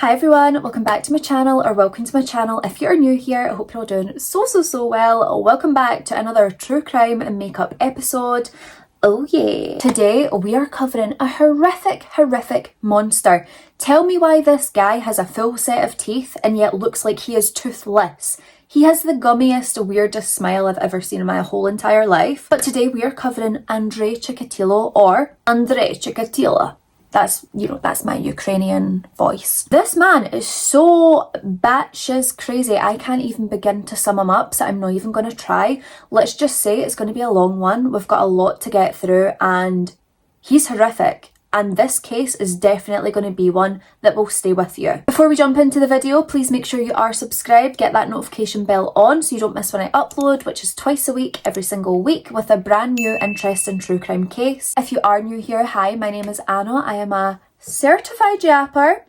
Hi everyone, welcome back to my channel, or welcome to my channel if you're new here. I hope you're all doing so well. Welcome back to another true crime and makeup episode. Oh yeah. Today we are covering a horrific monster. Tell me why this guy has a full set of teeth and yet looks like he is toothless. He has the gummiest, weirdest smile I've ever seen in my whole entire life. But today we are covering Andrei Chikatilo, or Andrei Chikatilo. That's my Ukrainian voice. This man is so batshit crazy. I can't even begin to sum him up, so I'm not even going to try. Let's just say it's going to be a long one. We've got a lot to get through and he's horrific. And this case is definitely going to be one that will stay with you. Before we jump into the video, please make sure you are subscribed, get that notification bell on so you don't miss when I upload, which is twice a week, every single week, with a brand new interesting true crime case. If you are new here, hi, my name is Anna. I am a certified yapper.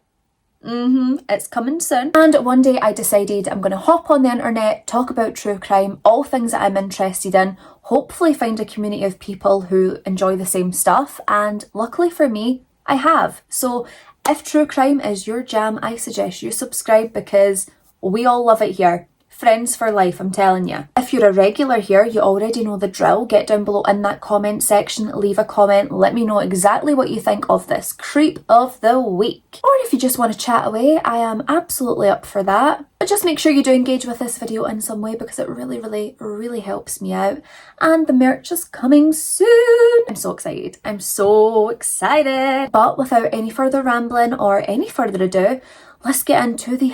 It's coming soon. And one day I decided I'm going to hop on the internet, talk about true crime, all things that I'm interested in, hopefully find a community of people who enjoy the same stuff, and luckily for me, I have. So if true crime is your jam, I suggest you subscribe because we all love it here. Friends for life, I'm telling you. If you're a regular here, you already know the drill. Get down below in that comment section, leave a comment, let me know exactly what you think of this creep of the week. Or if you just want to chat away, I am absolutely up for that. But just make sure you do engage with this video in some way because it really helps me out. And the merch is coming soon. I'm so excited. I'm so excited. But without any further rambling or any further ado, let's get into the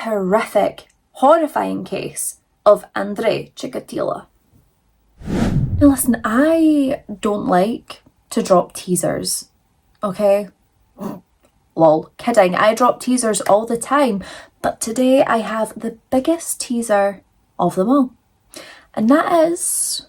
horrifying case of Andrei Chikatilo. Now listen, I don't like to drop teasers, okay? Lol, kidding, I drop teasers all the time, but today I have the biggest teaser of them all. And that is...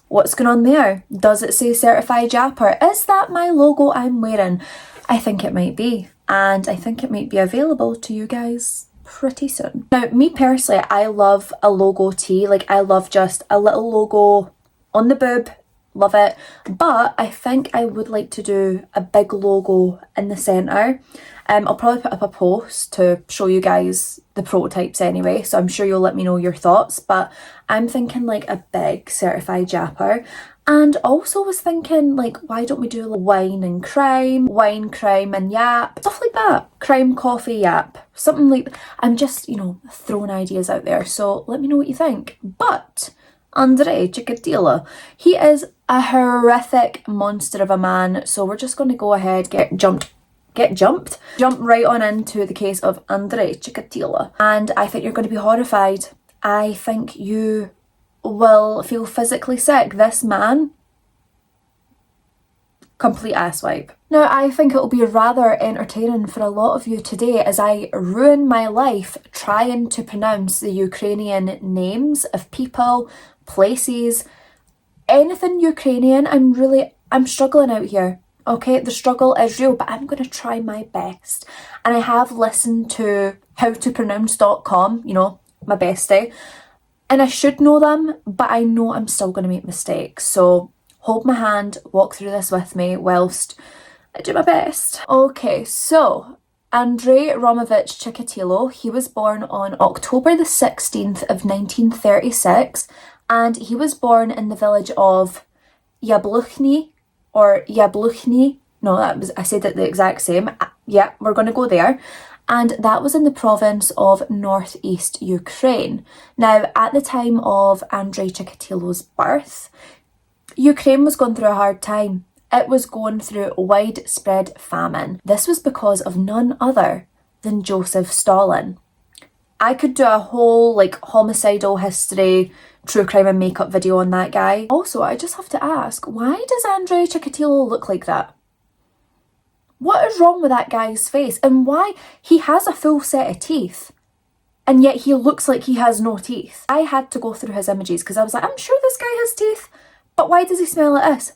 what's going on there? Does it say certified yapper? Is that my logo I'm wearing? I think it might be. And I think it might be available to you guys pretty soon. Now, me personally, I love a logo tee. Like, I love just a little logo on the boob. Love it. But I think I would like to do a big logo in the centre. I'll probably put up a post to show you guys the prototypes anyway, so I'm sure you'll let me know your thoughts. But I'm thinking like a big certified yapper. And also was thinking, like, why don't we do like wine, crime and yap, stuff like that. Crime, coffee, yap, something like that. I'm just, throwing ideas out there. So let me know what you think. But Andrei Chikatilo, he is a horrific monster of a man. So we're just going to go ahead, jump right on into the case of Andrei Chikatilo. And I think you're going to be horrified. I think you will feel physically sick. This man, complete asswipe. Now, I think it will be rather entertaining for a lot of you today as I ruin my life trying to pronounce the Ukrainian names of people, places, anything Ukrainian. I'm struggling out here. Okay, the struggle is real, but I'm going to try my best. And I have listened to howtopronounce.com, my bestie. And I should know them, but I know I'm still going to make mistakes. So hold my hand, walk through this with me whilst I do my best. Okay, so Andrei Romovich Chikatilo, he was born on October the 16th of 1936, and he was born in the village of Yabluchny, I said it the exact same. Yeah, we're going to go there. And that was in the province of northeast Ukraine. Now, at the time of Andrei Chikatilo's birth, Ukraine was going through a hard time. It was going through widespread famine. This was because of none other than Joseph Stalin. I could do a whole homicidal history, true crime and makeup video on that guy. Also, I just have to ask, why does Andrei Chikatilo look like that? What is wrong with that guy's face? And why he has a full set of teeth and yet he looks like he has no teeth? I had to go through his images because I was like, I'm sure this guy has teeth, but why does he smell like this?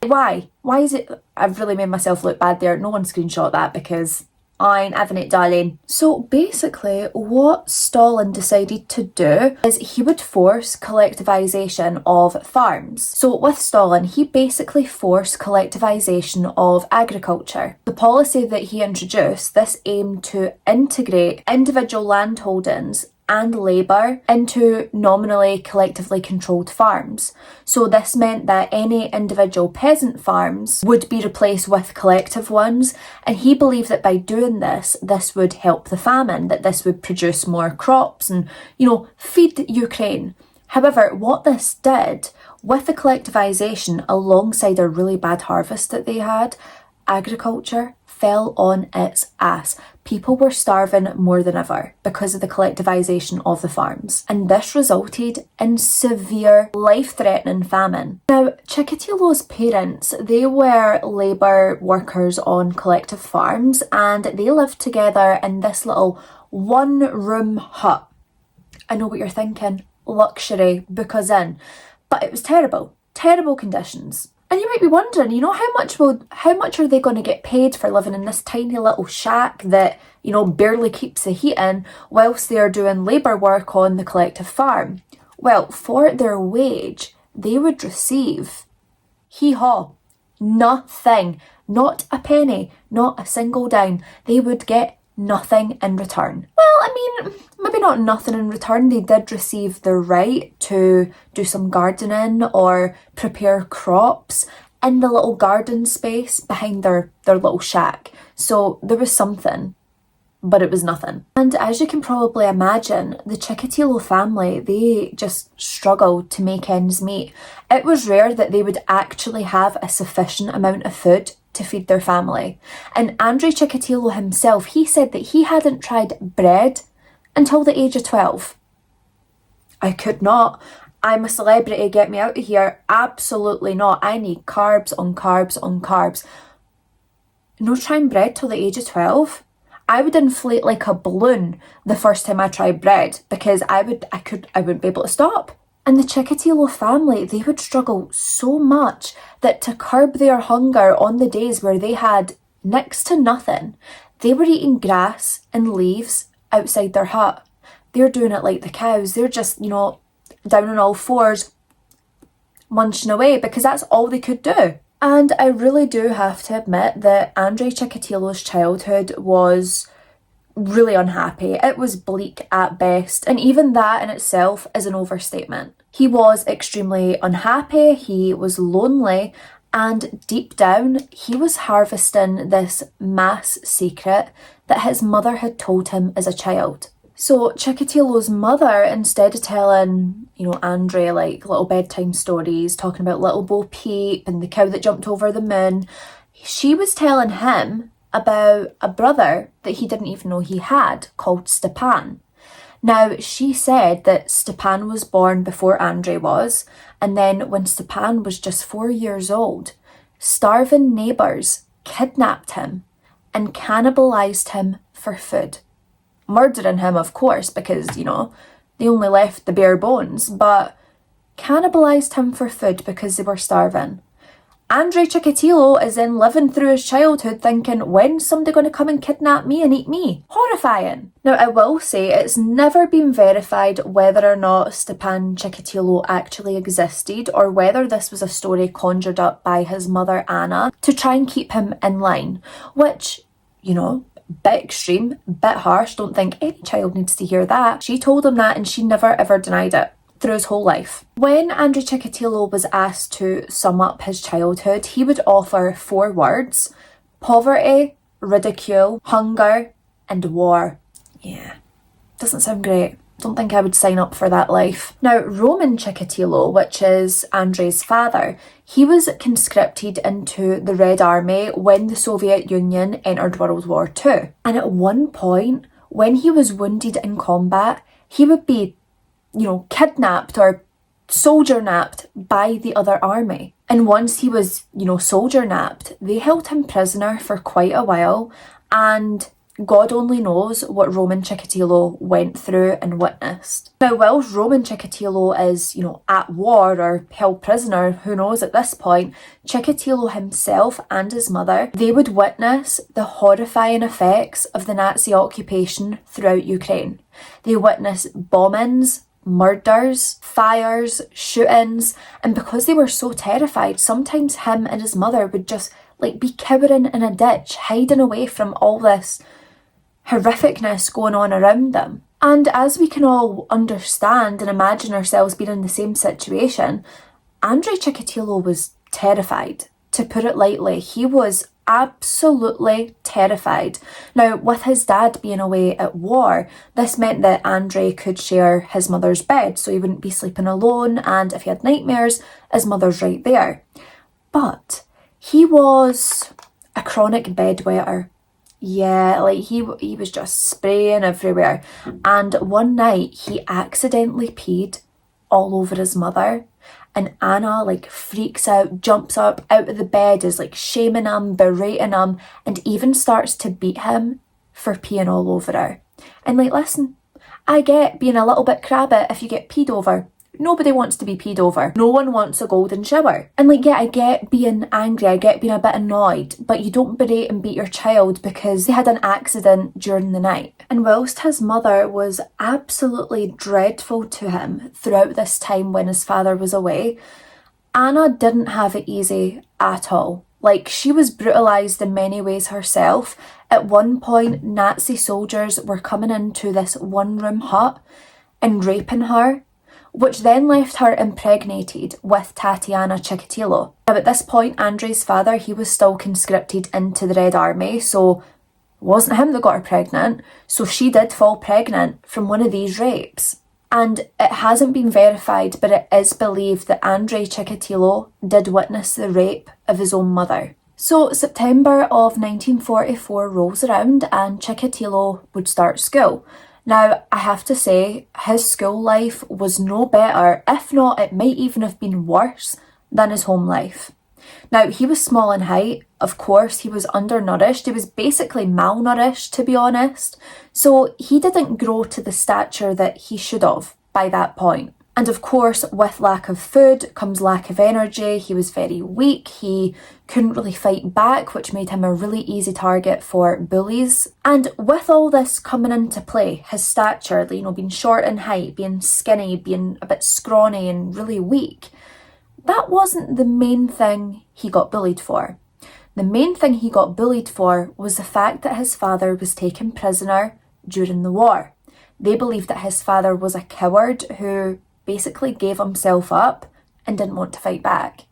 Why? Why is it? I've really made myself look bad there. No one screenshot that because Ein Evenet darling. So basically what Stalin decided to do is he would force collectivization of farms. So with Stalin, he basically forced collectivization of agriculture. The policy that he introduced, this aimed to integrate individual landholdings and labour into nominally collectively controlled farms. So this meant that any individual peasant farms would be replaced with collective ones, and he believed that by doing this, this would help the famine, that this would produce more crops and, feed Ukraine. However, what this did, with the collectivisation alongside a really bad harvest that they had, agriculture fell on its ass. People were starving more than ever because of the collectivisation of the farms, and this resulted in severe, life-threatening famine. Now, Chikatilo's parents, they were labour workers on collective farms, and they lived together in this little one-room hut. I know what you're thinking, luxury, book us in, but it was terrible conditions. And you might be wondering, how much are they going to get paid for living in this tiny little shack that, barely keeps the heat in whilst they're doing labour work on the collective farm? Well, for their wage, they would receive, hee-haw, nothing, not a penny, not a single dime. They would get nothing in return. Well, maybe not nothing in return. They did receive the right to do some gardening or prepare crops in the little garden space behind their little shack. So there was something, but it was nothing. And as you can probably imagine, the Chikatilo family, they just struggled to make ends meet. It was rare that they would actually have a sufficient amount of food to feed their family. And Andrei Chikatilo himself, he said that he hadn't tried bread until the age of 12. I could not. I'm a celebrity, get me out of here. Absolutely not. I need carbs on carbs on carbs. No trying bread till the age of 12. I would inflate like a balloon the first time I tried bread because I wouldn't be able to stop. And the Chikatilo family, they would struggle so much that to curb their hunger on the days where they had next to nothing, they were eating grass and leaves outside their hut. They're doing it like the cows. They're just, down on all fours, munching away because that's all they could do. And I really do have to admit that Andrei Chikatilo's childhood was really unhappy. It was bleak at best, and even that in itself is an overstatement. He was extremely unhappy, he was lonely, and deep down he was harvesting this mass secret that his mother had told him as a child. So Chikatilo's mother, instead of telling, Andrei like little bedtime stories, talking about Little Bo Peep and the cow that jumped over the moon, she was telling him about a brother that he didn't even know he had, called Stepan. Now, she said that Stepan was born before Andrei was, and then when Stepan was just 4 years old, starving neighbours kidnapped him and cannibalised him for food. Murdering him, of course, because, they only left the bare bones, but cannibalised him for food because they were starving. Andrei Chikatilo is then living through his childhood thinking, when's somebody going to come and kidnap me and eat me? Horrifying. Now, I will say it's never been verified whether or not Stepan Chikatilo actually existed or whether this was a story conjured up by his mother Anna to try and keep him in line, which, bit extreme, bit harsh. Don't think any child needs to hear that. She told him that and she never ever denied it through his whole life. When Andrei Chikatilo was asked to sum up his childhood, he would offer 4 words: poverty, ridicule, hunger, and war. Yeah, doesn't sound great. Don't think I would sign up for that life. Now, Roman Chikatilo, which is Andrei's father, he was conscripted into the Red Army when the Soviet Union entered World War II. And at one point, when he was wounded in combat, he would be kidnapped or soldier napped by the other army. And once he was, soldier napped, they held him prisoner for quite a while and God only knows what Roman Chikatilo went through and witnessed. Now, whilst Roman Chikatilo is, at war or held prisoner, who knows at this point, Chikatilo himself and his mother, they would witness the horrifying effects of the Nazi occupation throughout Ukraine. They witnessed bombings, murders, fires, shootings, and because they were so terrified, sometimes him and his mother would just be cowering in a ditch, hiding away from all this horrificness going on around them. And as we can all understand and imagine ourselves being in the same situation, Andrei Chikatilo was terrified. To put it lightly, he was absolutely terrified. Now, with his dad being away at war, this meant that Andrei could share his mother's bed, so he wouldn't be sleeping alone, and if he had nightmares, his mother's right there. But he was a chronic bedwetter. Yeah, he was just spraying everywhere. And one night he accidentally peed all over his mother. And Anna freaks out, jumps up out of the bed, is shaming him, berating him, and even starts to beat him for peeing all over her. And listen, I get being a little bit crabby if you get peed over. Nobody wants to be peed over. No one wants a golden shower. And I get being angry, I get being a bit annoyed, but you don't berate and beat your child because they had an accident during the night. And whilst his mother was absolutely dreadful to him throughout this time when his father was away, Anna didn't have it easy at all. She was brutalised in many ways herself. At one point, Nazi soldiers were coming into this one-room hut and raping her, which then left her impregnated with Tatiana Chikatilo. Now at this point, Andrei's father, he was still conscripted into the Red Army, so it wasn't him that got her pregnant, so she did fall pregnant from one of these rapes. And it hasn't been verified, but it is believed that Andrei Chikatilo did witness the rape of his own mother. So September of 1944 rolls around and Chikatilo would start school. Now, I have to say, his school life was no better, if not, it might even have been worse than his home life. Now, he was small in height, of course, he was undernourished, he was basically malnourished, to be honest, so he didn't grow to the stature that he should have by that point. And of course, with lack of food comes lack of energy. He was very weak. He couldn't really fight back, which made him a really easy target for bullies. And with all this coming into play, his stature, being short in height, being skinny, being a bit scrawny and really weak, that wasn't the main thing he got bullied for. The main thing he got bullied for was the fact that his father was taken prisoner during the war. They believed that his father was a coward who basically gave himself up and didn't want to fight back.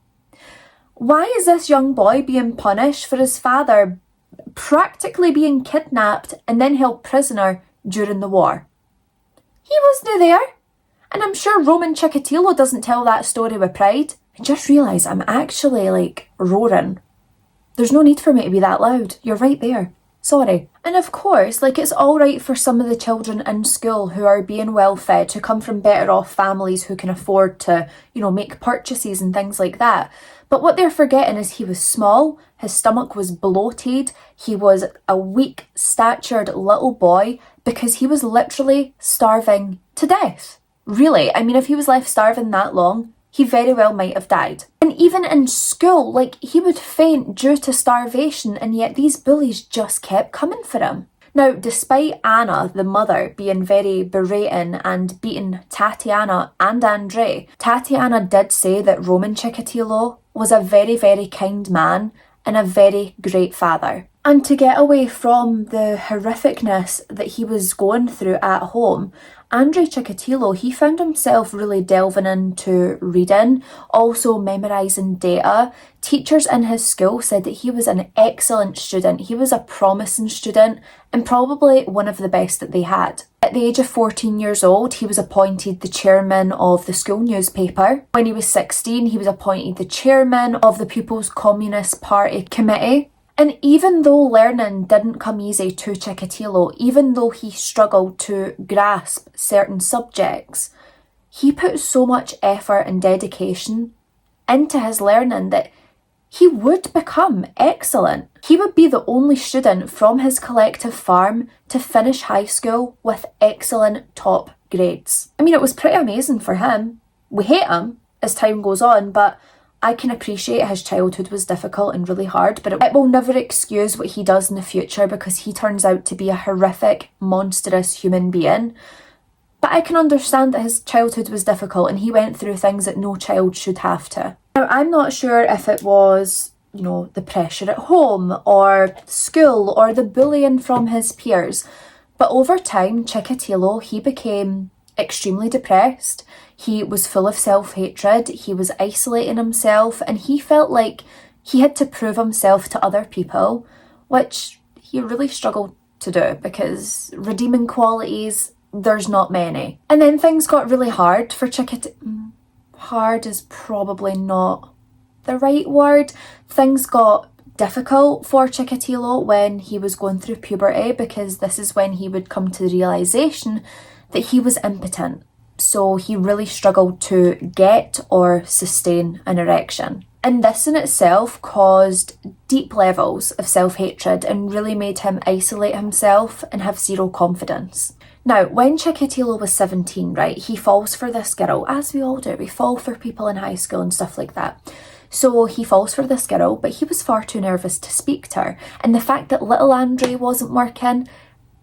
Why is this young boy being punished for his father practically being kidnapped and then held prisoner during the war? He wasn't there. And I'm sure Roman Chikatilo doesn't tell that story with pride. I just realised I'm actually roaring. There's no need for me to be that loud. You're right there. Sorry. And of course, it's all right for some of the children in school who are being well fed, who come from better off families who can afford to, make purchases and things like that. But what they're forgetting is he was small, his stomach was bloated, he was a weak-statured little boy because he was literally starving to death. Really, if he was left starving that long, he very well might have died. And even in school, he would faint due to starvation, and yet these bullies just kept coming for him. Now, despite Anna, the mother, being very berating and beating Tatiana and Andrei, Tatiana did say that Roman Chikatilo was a very, very kind man and a very great father. And to get away from the horrificness that he was going through at home, Andrei Chikatilo, he found himself really delving into reading, also memorising data. Teachers in his school said that he was an excellent student, he was a promising student, and probably one of the best that they had. At the age of 14 years old, he was appointed the chairman of the school newspaper. When he was 16, he was appointed the chairman of the People's Communist Party Committee. And even though learning didn't come easy to Chikatilo, even though he struggled to grasp certain subjects, he put so much effort and dedication into his learning that he would become excellent. He would be the only student from his collective farm to finish high school with excellent top grades. I mean, it was pretty amazing for him. We hate him as time goes on, but I can appreciate his childhood was difficult and really hard, but it will never excuse what he does in the future, because he turns out to be a horrific, monstrous human being. But I can understand that his childhood was difficult and he went through things that no child should have to. Now, I'm not sure if it was, the pressure at home or school or the bullying from his peers, but over time, Chikatilo, he became extremely depressed. He was full of self-hatred, he was isolating himself, and he felt like he had to prove himself to other people, which he really struggled to do because redeeming qualities, there's not many. And then things got really hard for Chikatilo. Hard is probably not the right word. Things got difficult for Chikatilo when he was going through puberty, because this is when he would come to the realisation that he was impotent. So he really struggled to get or sustain an erection. And this in itself caused deep levels of self-hatred and really made him isolate himself and have zero confidence. Now, when Chikatilo was 17, right, he falls for this girl, as we all do. We fall for people in high school and stuff like that. So he falls for this girl, but he was far too nervous to speak to her. And the fact that little Andrei wasn't working,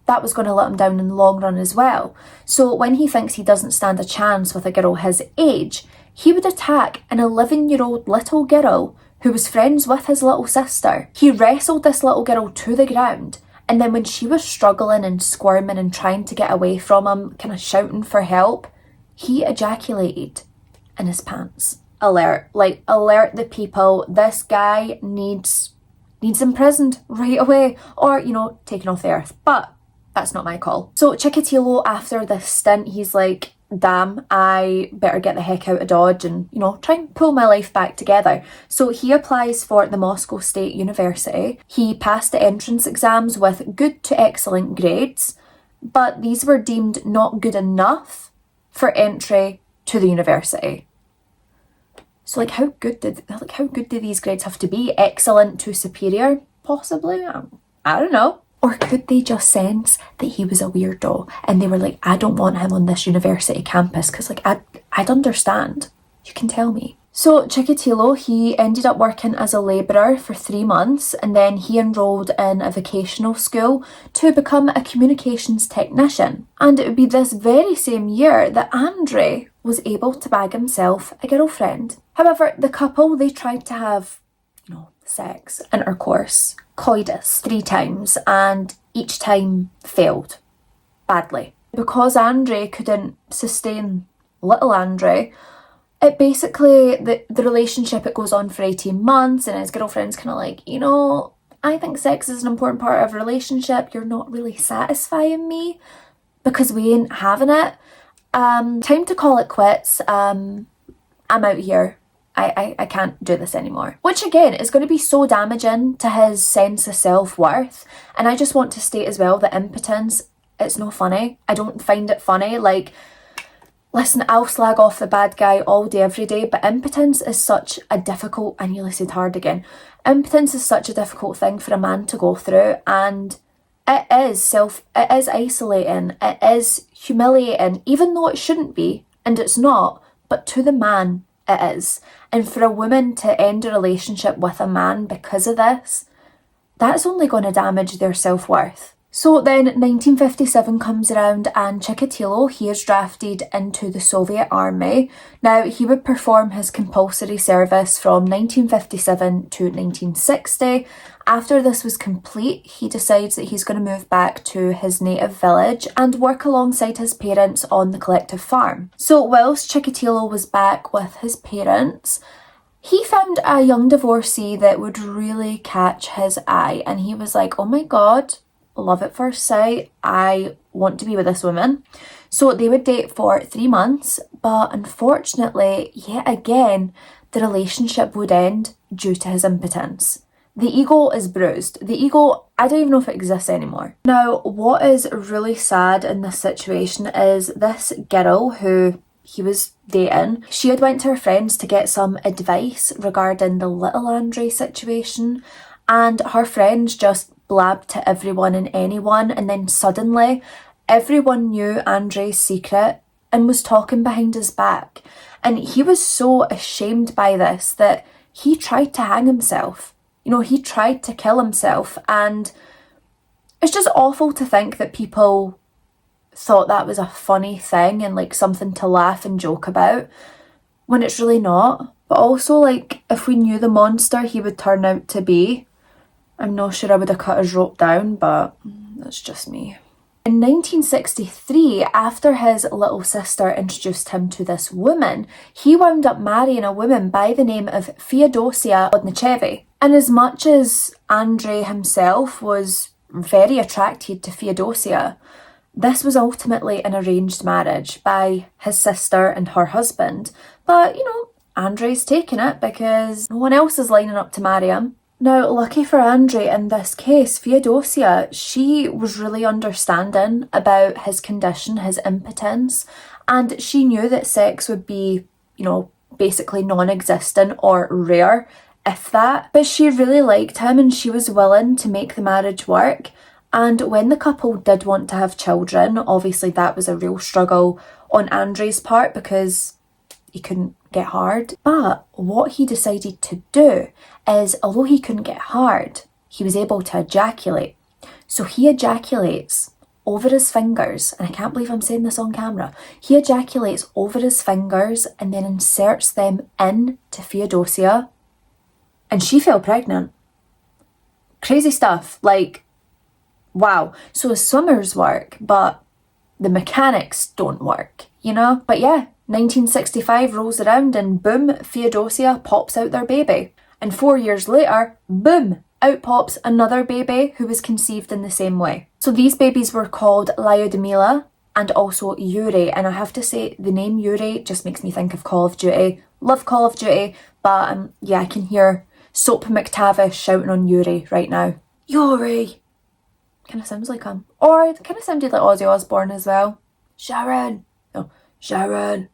that was going to let him down in the long run as well. So when he thinks he doesn't stand a chance with a girl his age, he would attack an 11-year-old little girl who was friends with his little sister. He wrestled this little girl to the ground, and then when she was struggling and squirming and trying to get away from him, kind of shouting for help, he ejaculated in his pants. Alert the people, this guy needs imprisoned right away, or, taken off the earth. But that's not my call. So Chikatilo, after this stint, he's like, damn, I better get the heck out of Dodge and, try and pull my life back together. So he applies for the Moscow State University. He passed the entrance exams with good to excellent grades, but these were deemed not good enough for entry to the university. So how good do these grades have to be? Excellent to superior? Possibly? I don't know. Or could they just sense that he was a weirdo and they were like, I don't want him on this university campus, because I'd understand. You can tell me. So Chikatilo, he ended up working as a labourer for 3 months, and then he enrolled in a vocational school to become a communications technician. And it would be this very same year that Andrei was able to bag himself a girlfriend. However, the couple, they tried to have, sex, intercourse, coitus 3 times, and each time failed badly. Because Andrei couldn't sustain little Andrei, it basically, the relationship, it goes on for 18 months, and his girlfriend's kind of like, I think sex is an important part of a relationship. You're not really satisfying me because we ain't having it. Time to call it quits. I'm out here. I can't do this anymore. Which again is going to be so damaging to his sense of self-worth. And I just want to state as well that impotence, it's no funny. I don't find it funny. Listen, I'll slag off the bad guy all day, every day, but impotence is such a difficult, I nearly said hard again. Impotence is such a difficult thing for a man to go through, and it is isolating, it is humiliating, even though it shouldn't be, and it's not, but to the man, it is. And for a woman to end a relationship with a man because of this, that's only going to damage their self-worth. So then 1957 comes around and Chikatilo, he is drafted into the Soviet army. Now, he would perform his compulsory service from 1957 to 1960. After this was complete, he decides that he's going to move back to his native village and work alongside his parents on the collective farm. So whilst Chikatilo was back with his parents, he found a young divorcee that would really catch his eye, and he was like, oh my god, love at first sight, I want to be with this woman. So they would date for 3 months, but unfortunately, yet again, the relationship would end due to his impotence. The ego is bruised. The ego, I don't even know if it exists anymore. Now, what is really sad in this situation is this girl who he was dating, she had went to her friends to get some advice regarding the little Andrei situation, and her friends just blabbed to everyone and anyone, and then suddenly everyone knew Andrei's secret and was talking behind his back. And he was so ashamed by this that he tried to hang himself. You know, he tried to kill himself, and it's just awful to think that people thought that was a funny thing and like something to laugh and joke about when it's really not. But also, like, if we knew the monster he would turn out to be, I'm not sure I would have cut his rope down, but that's just me. In 1963, after his little sister introduced him to this woman, he wound up marrying a woman by the name of Feodosia Odnicheva. And as much as Andrei himself was very attracted to Feodosia, this was ultimately an arranged marriage by his sister and her husband. But, you know, Andrei's taking it because no one else is lining up to marry him. Now, lucky for Andrei in this case, Feodosia, she was really understanding about his condition, his impotence, and she knew that sex would be, you know, basically non-existent or rare, if that. But she really liked him and she was willing to make the marriage work. And when the couple did want to have children, obviously that was a real struggle on Andrei's part because he couldn't get hard. But what he decided to do is, although he couldn't get hard, he was able to ejaculate. So he ejaculates over his fingers, and I can't believe I'm saying this on camera. He ejaculates over his fingers and then inserts them into Feodosia, and she fell pregnant. Crazy stuff, like, wow. So swimmers work, but the mechanics don't work, you know? But yeah, 1965 rolls around and boom, Feodosia pops out their baby. And 4 years later, boom, out pops another baby who was conceived in the same way. So these babies were called Lyudmila and also Yuri. And I have to say, the name Yuri just makes me think of Call of Duty. Love Call of Duty, but yeah, I can hear Soap McTavish shouting on Yuri right now. Yuri! Kind of sounds like him. Or it kind of sounded like Ozzy Osbourne as well. Sharon! No, Sharon!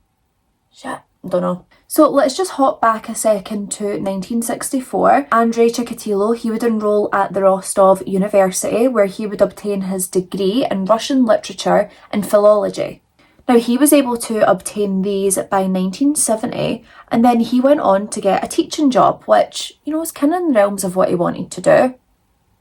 I don't know. So let's just hop back a second to 1964. Andrei Chikatilo, he would enroll at the Rostov University where he would obtain his degree in Russian literature and philology. Now he was able to obtain these by 1970 and then he went on to get a teaching job, which, you know, was kind of in the realms of what he wanted to do.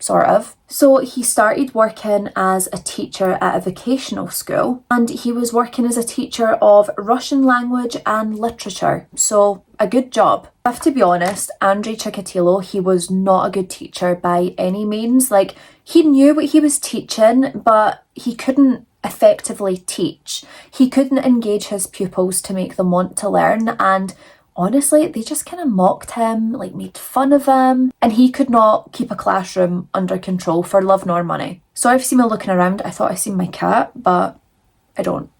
Sort of. So he started working as a teacher at a vocational school and he was working as a teacher of Russian language and literature. So a good job. I have to be honest, Andrei Chikatilo, he was not a good teacher by any means. Like, he knew what he was teaching, but he couldn't effectively teach. He couldn't engage his pupils to make them want to learn, and honestly, they just kind of mocked him, like made fun of him, and he could not keep a classroom under control for love nor money. Sorry if you see me looking around, I thought I seen my cat, but I don't.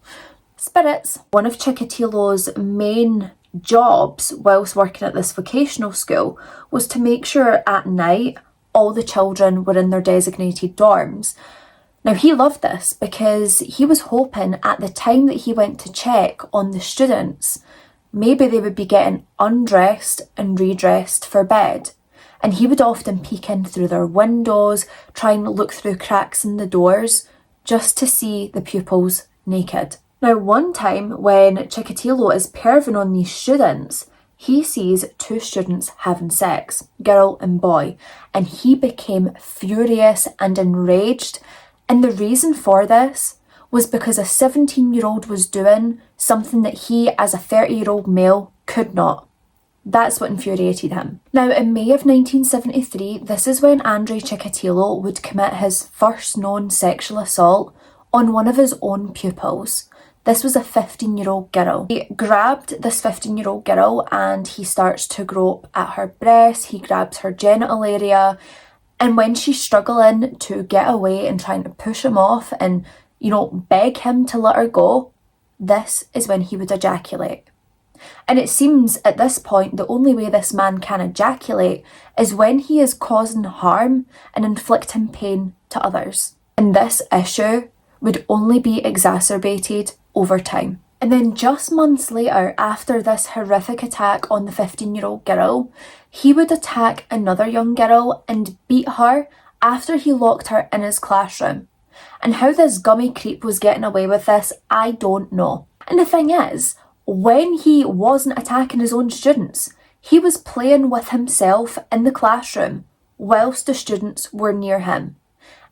Spirits. One of Chikatilo's main jobs whilst working at this vocational school was to make sure at night all the children were in their designated dorms. Now he loved this because he was hoping at the time that he went to check on the students, maybe they would be getting undressed and redressed for bed. And he would often peek in through their windows, try and look through cracks in the doors, just to see the pupils naked. Now one time when Chikatilo is perving on these students, he sees two students having sex, girl and boy, and he became furious and enraged. And the reason for this was because a 17-year-old was doing something that he, as a 30-year-old male, could not. That's what infuriated him. Now, in May of 1973, this is when Andrei Chikatilo would commit his first known sexual assault on one of his own pupils. This was a 15-year-old girl. He grabbed this 15-year-old girl and he starts to grope at her breast, he grabs her genital area, and when she's struggling to get away and trying to push him off and, you know, beg him to let her go, this is when he would ejaculate. And it seems at this point the only way this man can ejaculate is when he is causing harm and inflicting pain to others. And this issue would only be exacerbated over time. And then just months later, after this horrific attack on the 15-year-old girl, he would attack another young girl and beat her after he locked her in his classroom. And how this gummy creep was getting away with this, I don't know. And the thing is, when he wasn't attacking his own students, he was playing with himself in the classroom whilst the students were near him.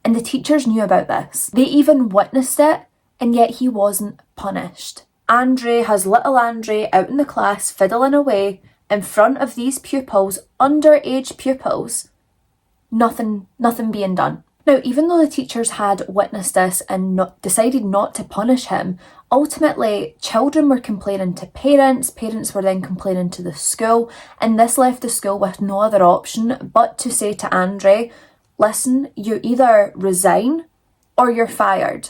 And the teachers knew about this. They even witnessed it, and yet he wasn't punished. Andrei has little Andrei out in the class fiddling away in front of these pupils, underage pupils. Nothing being done. Now, even though the teachers had witnessed this and decided not to punish him, ultimately children were complaining to parents were then complaining to the school, and this left the school with no other option but to say to Andrei, listen, you either resign or you're fired.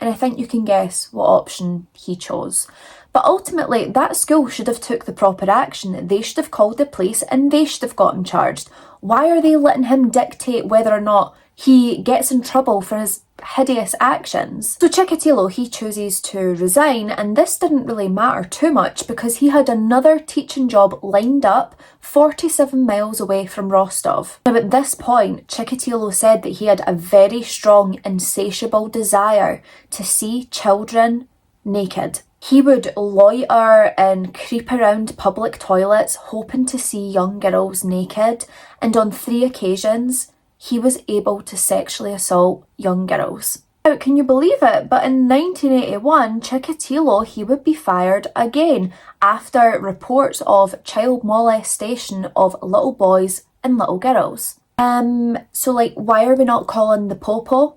And I think you can guess what option he chose. But ultimately, that school should have took the proper action. They should have called the police and they should have gotten charged. Why are they letting him dictate whether or not he gets in trouble for his hideous actions? So Chikatilo, he chooses to resign, and this didn't really matter too much because he had another teaching job lined up 47 miles away from Rostov. Now at this point, Chikatilo said that he had a very strong, insatiable desire to see children naked. He would loiter and creep around public toilets hoping to see young girls naked, and on 3 occasions, he was able to sexually assault young girls. Now, can you believe it? But in 1981, Chikatilo, he would be fired again after reports of child molestation of little boys and little girls. So why are we not calling the popo?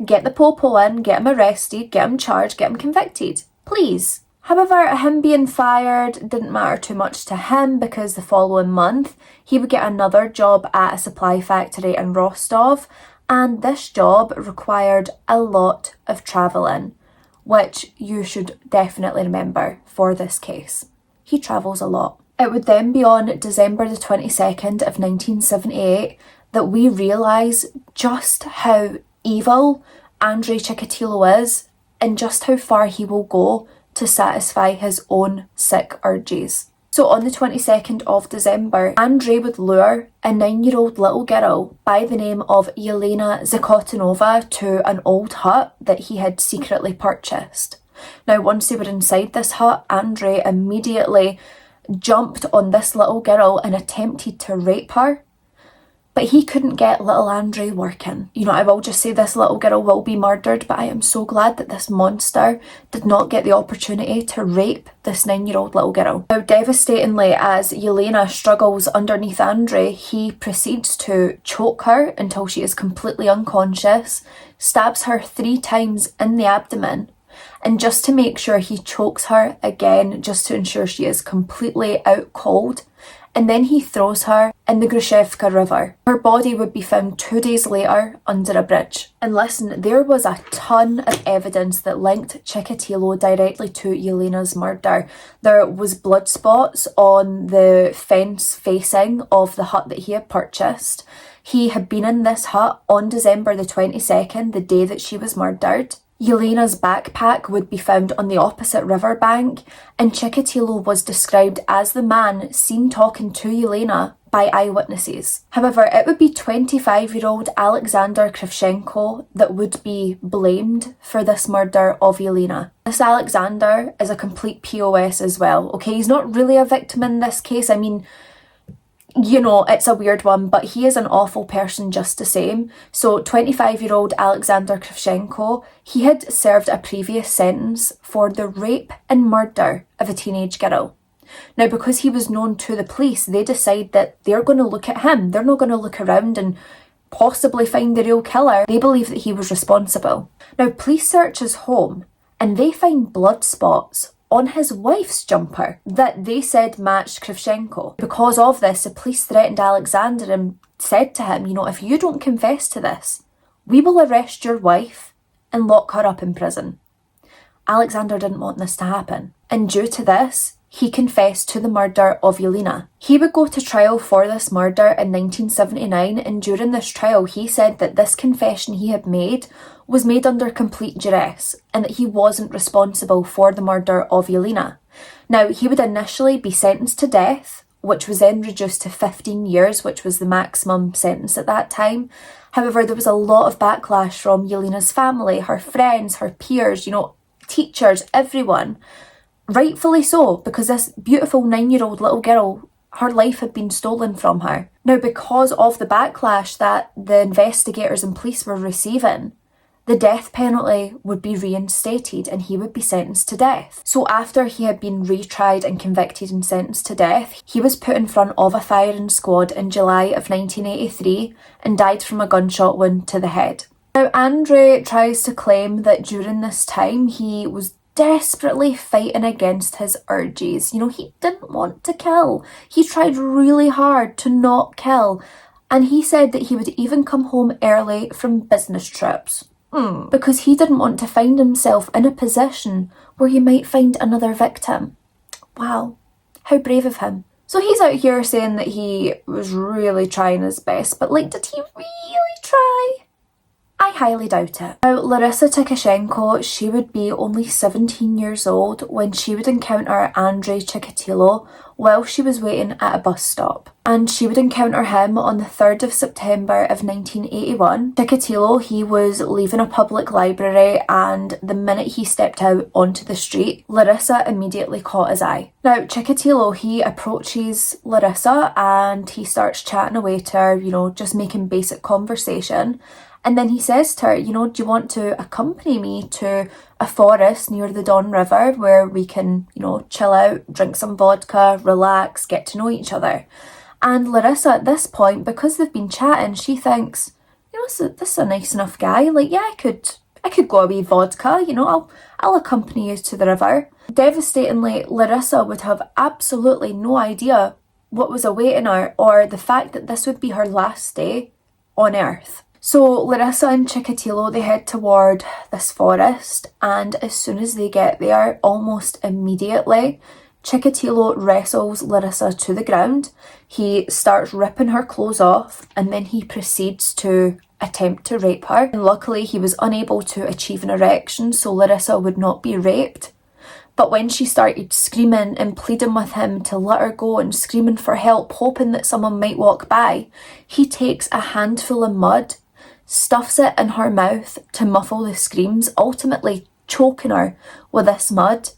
Get the popo in, get him arrested, get him charged, get him convicted. Please. However, him being fired didn't matter too much to him because the following month he would get another job at a supply factory in Rostov, and this job required a lot of travelling, which you should definitely remember for this case. He travels a lot. It would then be on December the 22nd of 1978 that we realise just how evil Andrei Chikatilo is and just how far he will go to satisfy his own sick urges. So on the 22nd of December, Andrei would lure a 9-year-old little girl by the name of Yelena Zakotinova to an old hut that he had secretly purchased. Now, once they were inside this hut, Andrei immediately jumped on this little girl and attempted to rape her. But he couldn't get little Andrei working. You know, I will just say this little girl will be murdered, but I am so glad that this monster did not get the opportunity to rape this 9-year-old little girl. Now, devastatingly, as Yelena struggles underneath Andrei, he proceeds to choke her until she is completely unconscious, stabs her 3 times in the abdomen, and just to make sure, he chokes her again, just to ensure she is completely out cold. And then he throws her in the Grushevka River. Her body would be found 2 days later under a bridge. And listen, there was a ton of evidence that linked Chikatilo directly to Yelena's murder. There was blood spots on the fence facing of the hut that he had purchased. He had been in this hut on December the 22nd, the day that she was murdered. Yelena's backpack would be found on the opposite riverbank, and Chikatilo was described as the man seen talking to Yelena by eyewitnesses. However, it would be 25-year-old Alexander Kravchenko that would be blamed for this murder of Yelena. This Alexander is a complete POS as well, okay? He's not really a victim in this case. I mean, you know, it's a weird one, but he is an awful person just the same. So 25-year-old Alexander Kravchenko, he had served a previous sentence for the rape and murder of a teenage girl. Now, because he was known to the police, they decide that they're going to look at him. They're not going to look around and possibly find the real killer. They believe that he was responsible. Now, police search his home and they find blood spots on his wife's jumper that they said matched Kravchenko. Because of this, the police threatened Alexander and said to him, you know, if you don't confess to this, we will arrest your wife and lock her up in prison. Alexander didn't want this to happen. And due to this, he confessed to the murder of Yelena. He would go to trial for this murder in 1979, and during this trial he said that this confession he had made was made under complete duress and that he wasn't responsible for the murder of Yelena. Now, he would initially be sentenced to death, which was then reduced to 15 years, which was the maximum sentence at that time. However, there was a lot of backlash from Yelena's family, her friends, her peers, teachers, everyone. Rightfully so, because this beautiful 9-year-old little girl, her life had been stolen from her. Now, because of the backlash that the investigators and police were receiving, the death penalty would be reinstated and he would be sentenced to death. So after he had been retried and convicted and sentenced to death, he was put in front of a firing squad in July of 1983 and died from a gunshot wound to the head. Now, Andrei tries to claim that during this time he was desperately fighting against his urges. He didn't want to kill. He tried really hard to not kill. And he said that he would even come home early from business trips. Because he didn't want to find himself in a position where he might find another victim. Wow, how brave of him. So he's out here saying that he was really trying his best, but did he really try? I highly doubt it. Now, Larissa Tikashenko, she would be only 17 years old when she would encounter Andrei Chikatilo while she was waiting at a bus stop. And she would encounter him on the 3rd of September of 1981. Chikatilo, he was leaving a public library, and the minute he stepped out onto the street, Larissa immediately caught his eye. Now, Chikatilo, he approaches Larissa and he starts chatting away to her, just making basic conversation. And then he says to her, do you want to accompany me to a forest near the Don River where we can, chill out, drink some vodka, relax, get to know each other? And Larissa at this point, because they've been chatting, she thinks, this is a nice enough guy. I could go a wee vodka, I'll accompany you to the river. Devastatingly, Larissa would have absolutely no idea what was awaiting her or the fact that this would be her last day on Earth. So Larissa and Chikatilo, they head toward this forest, and as soon as they get there, almost immediately, Chikatilo wrestles Larissa to the ground. He starts ripping her clothes off, and then he proceeds to attempt to rape her. And luckily, he was unable to achieve an erection, so Larissa would not be raped. But when she started screaming and pleading with him to let her go and screaming for help, hoping that someone might walk by, he takes a handful of mud, stuffs it in her mouth to muffle the screams, ultimately choking her with this mud,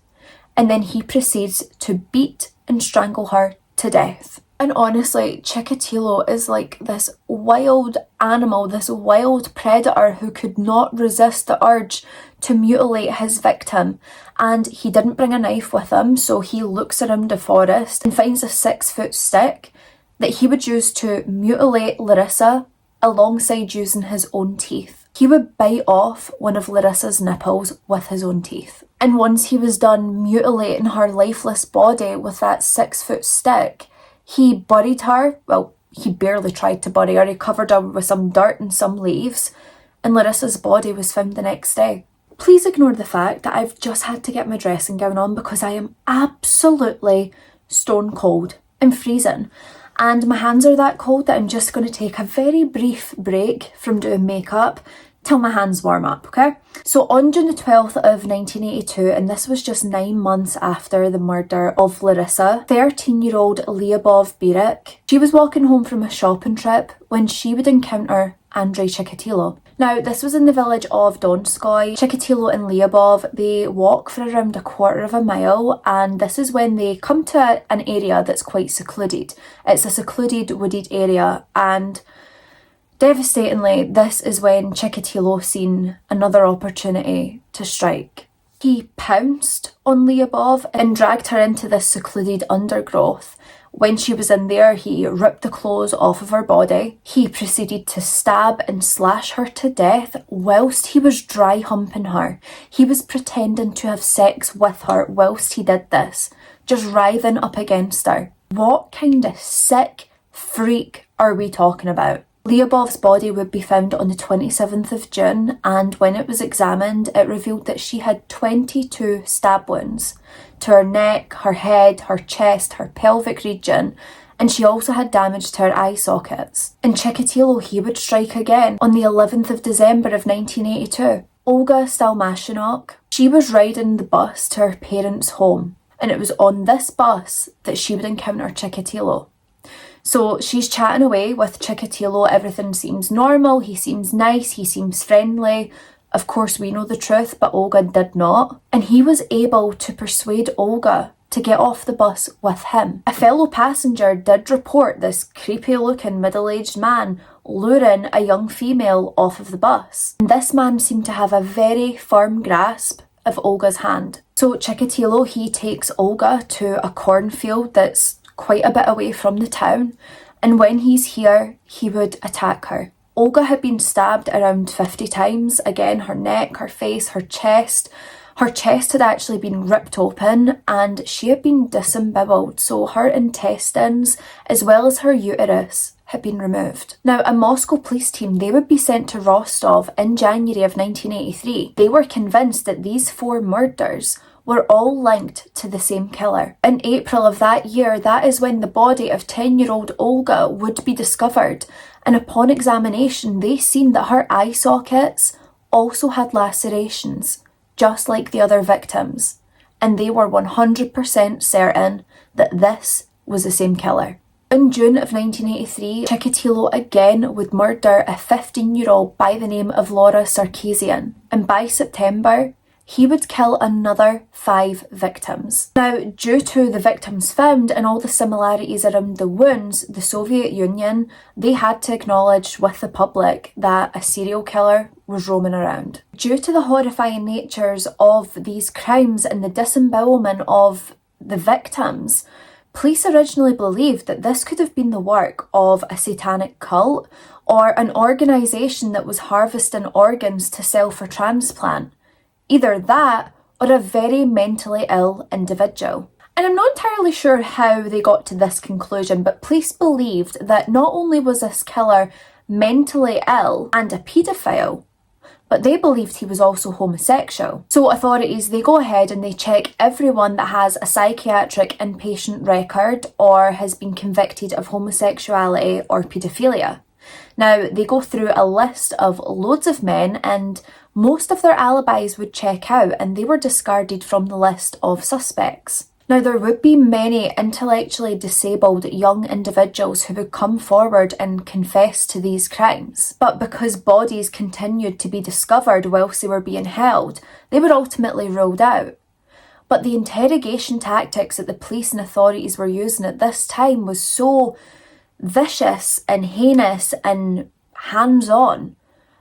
and then he proceeds to beat and strangle her to death. And honestly, Chikatilo is like this wild animal, this wild predator who could not resist the urge to mutilate his victim. And he didn't bring a knife with him, so he looks around the forest and finds a 6-foot stick that he would use to mutilate Larissa alongside using his own teeth. He would bite off one of Larissa's nipples with his own teeth. And once he was done mutilating her lifeless body with that 6-foot stick, he buried her. Well, he barely tried to bury her. He covered her with some dirt and some leaves, and Larissa's body was found the next day. Please ignore the fact that I've just had to get my dressing gown on because I am absolutely stone cold. I'm freezing. And my hands are that cold that I'm just going to take a very brief break from doing makeup till my hands warm up, okay? So on June the 12th of 1982, and this was just 9 months after the murder of Larissa, 13-year-old Lyubov Birik, she was walking home from a shopping trip when she would encounter Andrei Chikatilo. Now, this was in the village of Donskoy. Chikatilo and Lyubov, they walk for around a quarter of a mile, and this is when they come to an area that's quite secluded. It's a secluded wooded area, and devastatingly, this is when Chikatilo seen another opportunity to strike. He pounced on Lyubov and dragged her into this secluded undergrowth. When she was in there, he ripped the clothes off of her body. He proceeded to stab and slash her to death whilst he was dry humping her. He was pretending to have sex with her whilst he did this, just writhing up against her. What kind of sick freak are we talking about? Lyubov's body would be found on the 27th of June, and when it was examined, it revealed that she had 22 stab wounds to her neck, her head, her chest, her pelvic region, and she also had damage to her eye sockets. And Chikatilo, he would strike again on the 11th of December of 1982. Olga Stalmashinok, she was riding the bus to her parents' home, and it was on this bus that she would encounter Chikatilo. So she's chatting away with Chikatilo, everything seems normal, he seems nice, he seems friendly. Of course we know the truth, but Olga did not. And he was able to persuade Olga to get off the bus with him. A fellow passenger did report this creepy looking middle-aged man luring a young female off of the bus. And this man seemed to have a very firm grasp of Olga's hand. So Chikatilo, he takes Olga to a cornfield that's quite a bit away from the town, and when he's here, he would attack her. Olga had been stabbed around 50 times, again her neck, her face, her chest. Her chest had actually been ripped open and she had been disemboweled, so her intestines as well as her uterus had been removed. Now, a Moscow police team, they would be sent to Rostov in January of 1983. They were convinced that these 4 murders were all linked to the same killer. In April of that year, that is when the body of 10-year-old Olga would be discovered, and upon examination they seen that her eye sockets also had lacerations, just like the other victims, and they were 100% certain that this was the same killer. In June of 1983, Chikatilo again would murder a 15-year-old by the name of Laura Sarkeesian, and by September, he would kill another 5 victims. Now, due to the victims found and all the similarities around the wounds, the Soviet Union, they had to acknowledge with the public that a serial killer was roaming around. Due to the horrifying natures of these crimes and the disembowelment of the victims, police originally believed that this could have been the work of a satanic cult or an organisation that was harvesting organs to sell for transplant. Either that or a very mentally ill individual. And I'm not entirely sure how they got to this conclusion, but police believed that not only was this killer mentally ill and a paedophile, but they believed he was also homosexual. So authorities, they go ahead and they check everyone that has a psychiatric inpatient record or has been convicted of homosexuality or paedophilia. Now, they go through a list of loads of men and most of their alibis would check out and they were discarded from the list of suspects. Now, there would be many intellectually disabled young individuals who would come forward and confess to these crimes. But because bodies continued to be discovered whilst they were being held, they were ultimately ruled out. But the interrogation tactics that the police and authorities were using at this time was so vicious and heinous and hands-on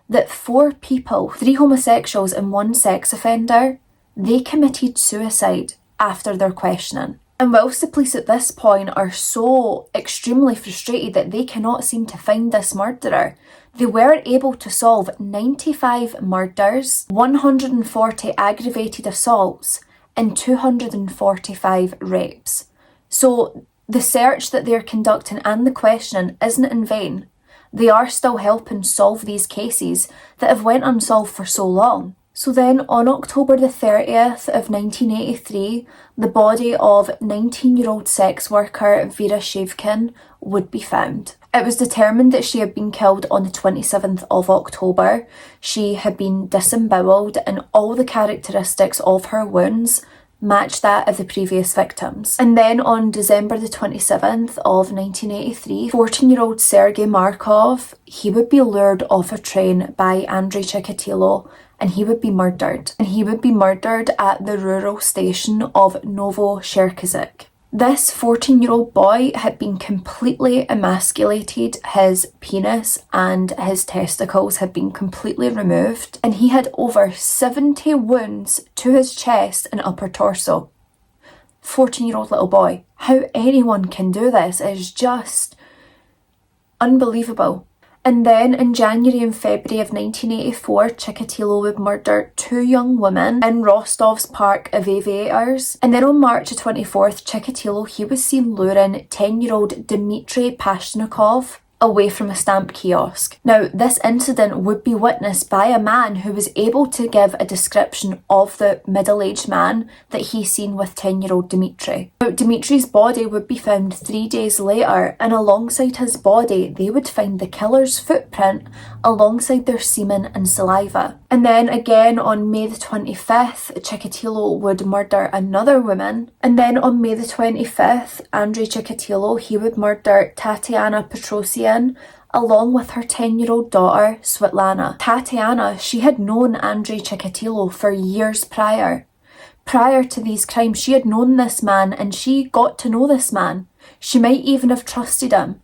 that 4 people, 3 homosexuals and 1 sex offender, they committed suicide after their questioning. And whilst the police at this point are so extremely frustrated that they cannot seem to find this murderer, they were able to solve 95 murders, 140 aggravated assaults, and 245 rapes. So the search that they're conducting and the questioning isn't in vain. They are still helping solve these cases that have went unsolved for so long. So then on October the 30th of 1983, the body of 19-year-old sex worker Vera Shevkin would be found. It was determined that she had been killed on the 27th of October. She had been disemboweled and all the characteristics of her wounds matched that of the previous victims. And then on December the 27th of 1983, 14-year-old Sergei Markov, he would be lured off a train by Andrei Chikatilo and he would be murdered. And he would be murdered at the rural station of Novocherkassk. This 14-year-old boy had been completely emasculated, his penis and his testicles had been completely removed, and he had over 70 wounds to his chest and upper torso. 14-year-old little boy. How anyone can do this is just unbelievable. And then in January and February of 1984, Chikatilo would murder 2 young women in Rostov's Park of Aviators. And then on March the 24th, Chikatilo, he was seen luring 10-year-old Dmitry Pashnikov away from a stamp kiosk. Now, this incident would be witnessed by a man who was able to give a description of the middle-aged man that he seen with 10-year-old Dmitry. Now, Dmitry's body would be found 3 days later, and alongside his body, they would find the killer's footprint alongside their semen and saliva. And then again on May the 25th, Chikatilo would murder another woman. And then on May the 25th, Andrei Chikatilo, he would murder Tatiana Petrosian along with her 10-year-old daughter, Svetlana. Tatiana, she had known Andrei Chikatilo for years prior. Prior to these crimes, she had known this man and she got to know this man. She might even have trusted him.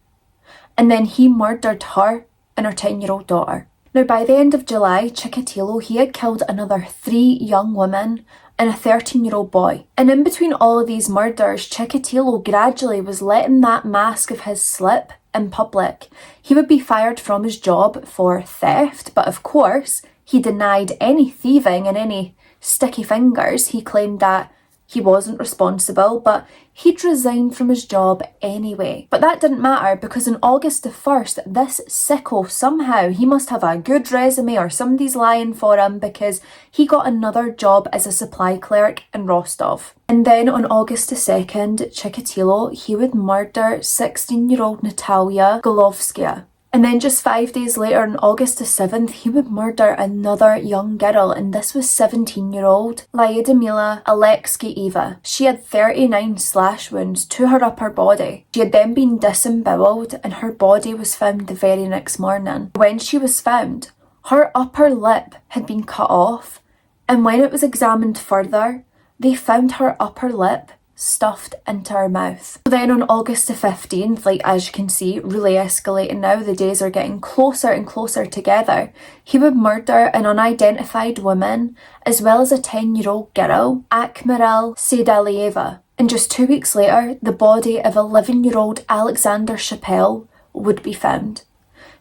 And then he murdered her and her 10-year-old daughter. Now, by the end of July, Chikatilo, he had killed another 3 young women and a 13-year-old boy. And in between all of these murders, Chikatilo gradually was letting that mask of his slip in public. He would be fired from his job for theft, but of course, he denied any thieving and any sticky fingers. He claimed that he wasn't responsible, but he'd resigned from his job anyway. But that didn't matter because on August the 1st, this sicko, somehow, he must have a good resume or somebody's lying for him because he got another job as a supply clerk in Rostov. And then on August the 2nd, Chikatilo, he would murder 16-year-old Natalia Golovskaya. And then just 5 days later, on August the 7th, he would murder another young girl, and this was 17-year-old Lyudmila Alexeyeva. She had 39 slash wounds to her upper body. She had then been disemboweled, and her body was found the very next morning. When she was found, her upper lip had been cut off, and when it was examined further, they found her upper lip stuffed into her mouth. Then on August the 15th, like as you can see, really escalating now, the days are getting closer and closer together, he would murder an unidentified woman as well as a 10-year-old girl, Akmarel Sedalieva. And just 2 weeks later, the body of 11-year-old Alexander Chappelle would be found.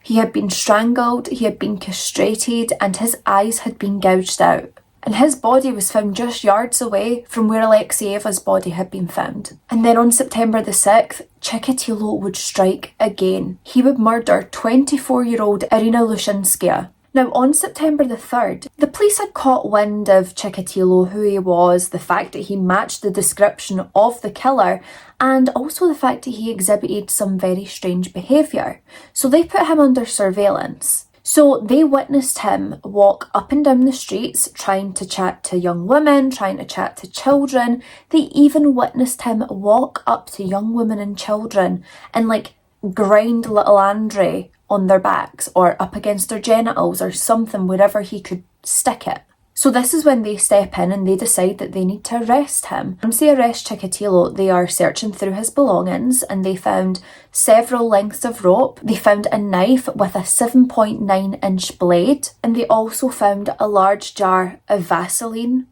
He had been strangled, he had been castrated, and his eyes had been gouged out. And his body was found just yards away from where Alexeyeva's body had been found. And then on September the 6th, Chikatilo would strike again. He would murder 24-year-old Irina Lushinskaya. Now, on September the 3rd, the police had caught wind of Chikatilo, who he was, the fact that he matched the description of the killer, and also the fact that he exhibited some very strange behaviour. So they put him under surveillance. So they witnessed him walk up and down the streets, trying to chat to young women, trying to chat to children. They even witnessed him walk up to young women and children and like grind little Andrei on their backs or up against their genitals or something, wherever he could stick it. So this is when they step in and they decide that they need to arrest him. Once they arrest Chikatilo, they are searching through his belongings and they found several lengths of rope. They found a knife with a 7.9-inch blade, and they also found a large jar of Vaseline.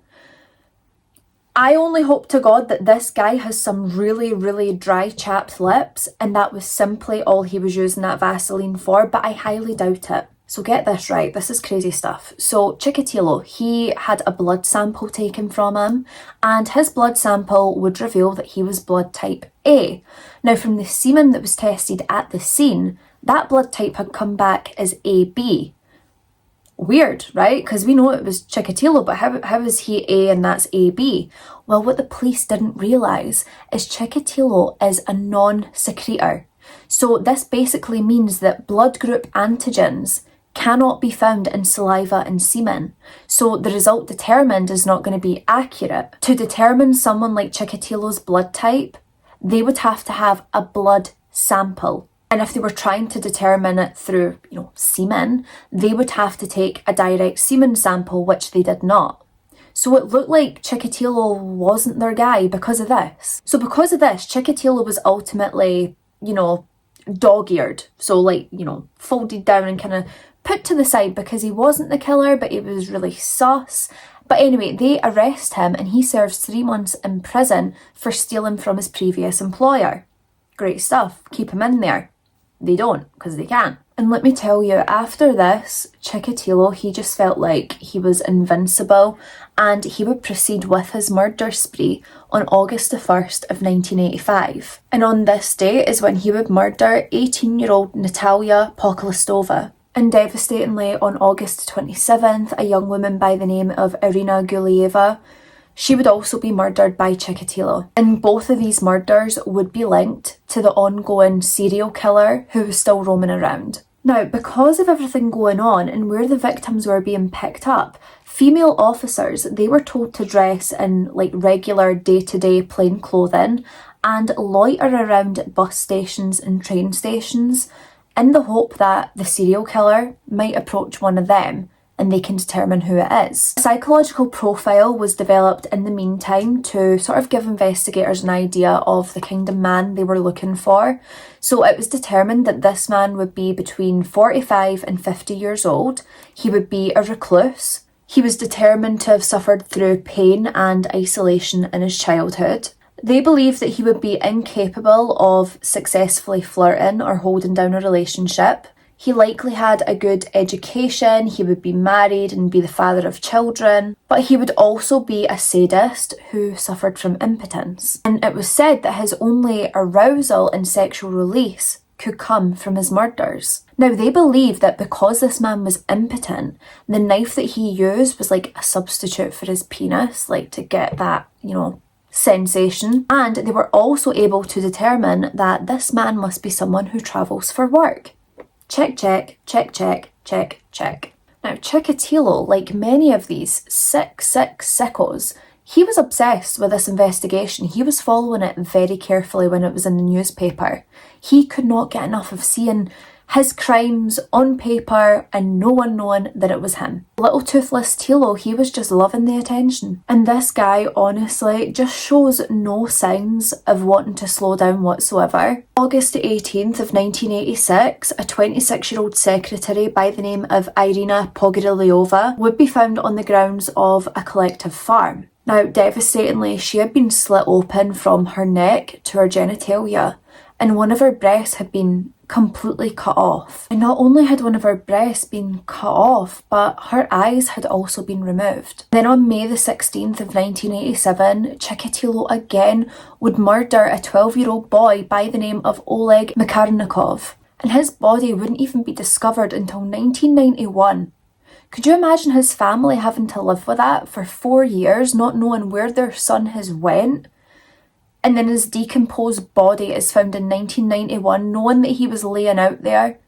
I only hope to God that this guy has some really, really dry chapped lips and that was simply all he was using that Vaseline for, but I highly doubt it. So get this right, this is crazy stuff. So Chikatilo, he had a blood sample taken from him, and his blood sample would reveal that he was blood type A. Now, from the semen that was tested at the scene, that blood type had come back as AB. Weird, right? Because we know it was Chikatilo, but how is he A and that's AB? Well, what the police didn't realise is Chikatilo is a non-secretor. So this basically means that blood group antigens cannot be found in saliva and semen. So the result determined is not going to be accurate. To determine someone like Chikatilo's blood type, they would have to have a blood sample. And if they were trying to determine it through, semen, they would have to take a direct semen sample, which they did not. So it looked like Chikatilo wasn't their guy because of this. So because of this, Chikatilo was ultimately, dog-eared. So folded down and kind of put to the side because he wasn't the killer, but he was really sus. But anyway, they arrest him and he serves 3 months in prison for stealing from his previous employer. Great stuff. Keep him in there. They don't, because they can't. And let me tell you, after this, Chikatilo, he just felt like he was invincible, and he would proceed with his murder spree on August the 1st of 1985. And on this day is when he would murder 18-year-old Natalia Pokolistova. And devastatingly, on August 27th, a young woman by the name of Irina Gulieva, she would also be murdered by Chikatilo. And both of these murders would be linked to the ongoing serial killer who was still roaming around. Now, because of everything going on and where the victims were being picked up, female officers, they were told to dress in like regular day-to-day plain clothing and loiter around bus stations and train stations in the hope that the serial killer might approach one of them and they can determine who it is. A psychological profile was developed in the meantime to sort of give investigators an idea of the kind of man they were looking for. So it was determined that this man would be between 45 and 50 years old. He would be a recluse. He was determined to have suffered through pain and isolation in his childhood. They believed that he would be incapable of successfully flirting or holding down a relationship. He likely had a good education, he would be married and be the father of children, but he would also be a sadist who suffered from impotence. And it was said that his only arousal and sexual release could come from his murders. Now, they believed that because this man was impotent, the knife that he used was like a substitute for his penis, like to get that, sensation. And they were also able to determine that this man must be someone who travels for work. Check, check, check, check, check, check. Now, Chikatilo, like many of these sick sickos, he was obsessed with this investigation. He was following it very carefully when it was in the newspaper. He could not get enough of seeing his crimes on paper and no one knowing that it was him. Little toothless Tilo, he was just loving the attention. And this guy, honestly, just shows no signs of wanting to slow down whatsoever. August 18th of 1986, a 26-year-old secretary by the name of Irina Pogoryliova would be found on the grounds of a collective farm. Now, devastatingly, she had been slit open from her neck to her genitalia, and one of her breasts had been completely cut off. And not only had one of her breasts been cut off, but her eyes had also been removed. Then on May the 16th of 1987, Chikatilo again would murder a 12-year-old boy by the name of Oleg Makarnikov, and his body wouldn't even be discovered until 1991. Could you imagine his family having to live with that for 4 years, not knowing where their son has went? And then his decomposed body is found in 1991, knowing that he was laying out there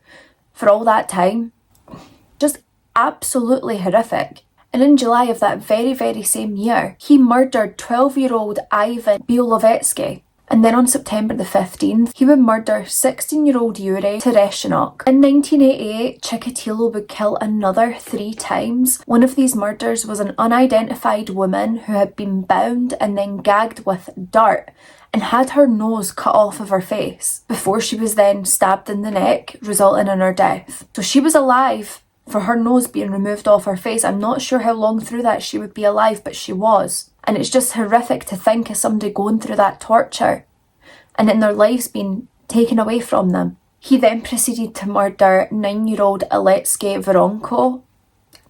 for all that time. Just absolutely horrific. And in July of that very, very same year, he murdered 12-year-old Ivan Bielovetsky. And then on September the 15th, he would murder 16-year-old Yuri Tereshinok. In 1988, Chikatilo would kill another 3 times. One of these murders was an unidentified woman who had been bound and then gagged with dirt and had her nose cut off of her face before she was then stabbed in the neck, resulting in her death. So she was alive for her nose being removed off her face. I'm not sure how long through that she would be alive, but she was. And it's just horrific to think of somebody going through that torture and then their lives being taken away from them. He then proceeded to murder 9-year-old Alexei Voronko,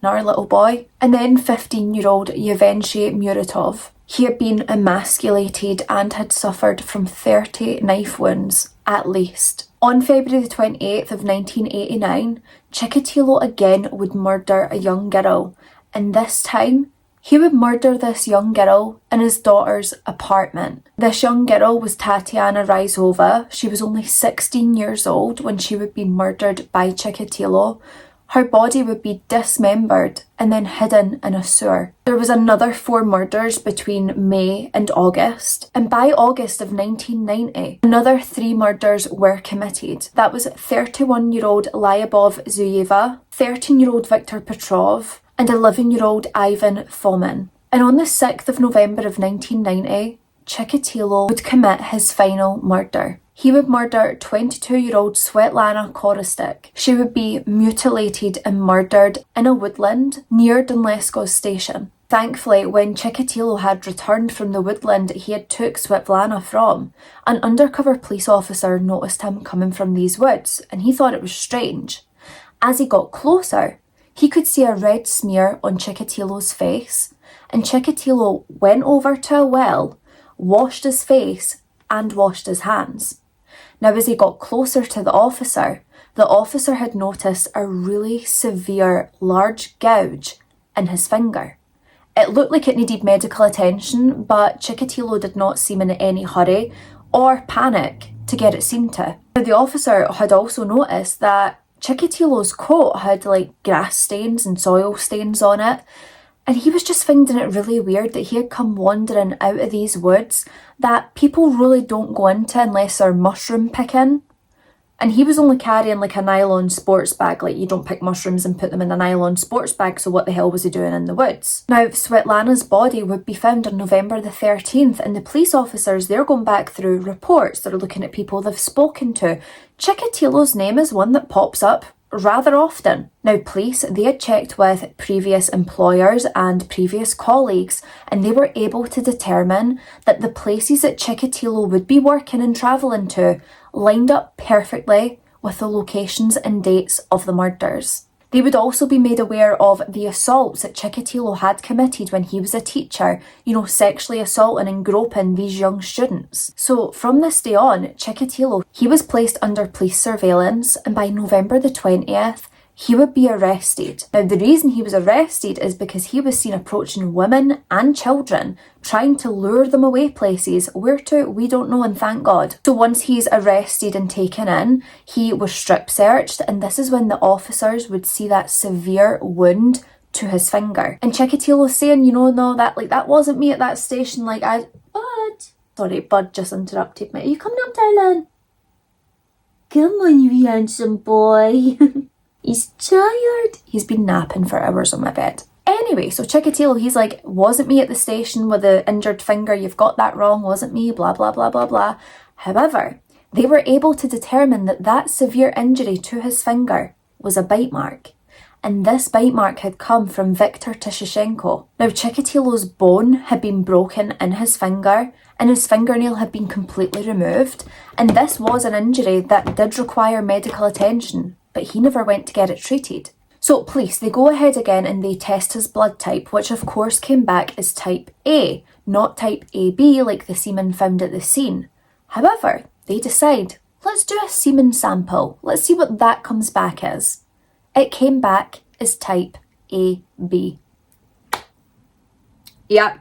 another little boy, and then 15-year-old Yevgeny Muratov. He had been emasculated and had suffered from 30 knife wounds, at least. On February the 28th of 1989, Chikatilo again would murder a young girl, and this time, he would murder this young girl in his daughter's apartment. This young girl was Tatiana Ryzova. She was only 16 years old when she would be murdered by Chikatilo. Her body would be dismembered and then hidden in a sewer. There was another 4 murders between May and August, and by August of 1990, another 3 murders were committed. That was 31-year-old Lyubov Zuyeva, 13-year-old Viktor Petrov, and 11-year-old Ivan Fomin. And on the 6th of November of 1990, Chikatilo would commit his final murder. He would murder 22-year-old Svetlana Korostik. She would be mutilated and murdered in a woodland near Donlesko station. Thankfully, when Chikatilo had returned from the woodland he had took Svetlana from, an undercover police officer noticed him coming from these woods, and he thought it was strange. As he got closer, he could see a red smear on Chikatilo's face, and Chikatilo went over to a well, washed his face and washed his hands. Now, as he got closer to the officer had noticed a really severe large gouge in his finger. It looked like it needed medical attention, but Chikatilo did not seem in any hurry or panic to get it seen to. Now, the officer had also noticed that Chikatilo's coat had like grass stains and soil stains on it, and he was just finding it really weird that he had come wandering out of these woods that people really don't go into unless they're mushroom picking. And he was only carrying like a nylon sports bag, like you don't pick mushrooms and put them in a nylon sports bag, so what the hell was he doing in the woods? Now, Svetlana's body would be found on November the 13th, and the police officers, they're going back through reports, they're looking at people they've spoken to. Chikatilo's name is one that pops up rather often. Now, police, they had checked with previous employers and previous colleagues, and they were able to determine that the places that Chikatilo would be working and travelling to lined up perfectly with the locations and dates of the murders. They would also be made aware of the assaults that Chikatilo had committed when he was a teacher, sexually assaulting and groping these young students. So from this day on, Chikatilo, he was placed under police surveillance, and by November the 20th, he would be arrested. Now, the reason he was arrested is because he was seen approaching women and children, trying to lure them away places. Where to, we don't know, and thank God. So once he's arrested and taken in, he was strip searched, and this is when the officers would see that severe wound to his finger. And Chikatilo's saying, no, that wasn't me at that station, Bud just interrupted me. Are you coming up, darling? Come on, you handsome boy. He's tired. He's been napping for hours on my bed. Anyway, so Chikatilo, he's like, wasn't me at the station with the injured finger, you've got that wrong, wasn't me, blah, blah, blah, blah, blah. However, they were able to determine that severe injury to his finger was a bite mark. And this bite mark had come from Viktor Tishashenko. Now, Chikatilo's bone had been broken in his finger, and his fingernail had been completely removed. And this was an injury that did require medical attention, but he never went to get it treated. So police, they go ahead again and they test his blood type, which of course came back as type A, not type AB like the semen found at the scene. However, they decide, let's do a semen sample. Let's see what that comes back as. It came back as type AB. Yep.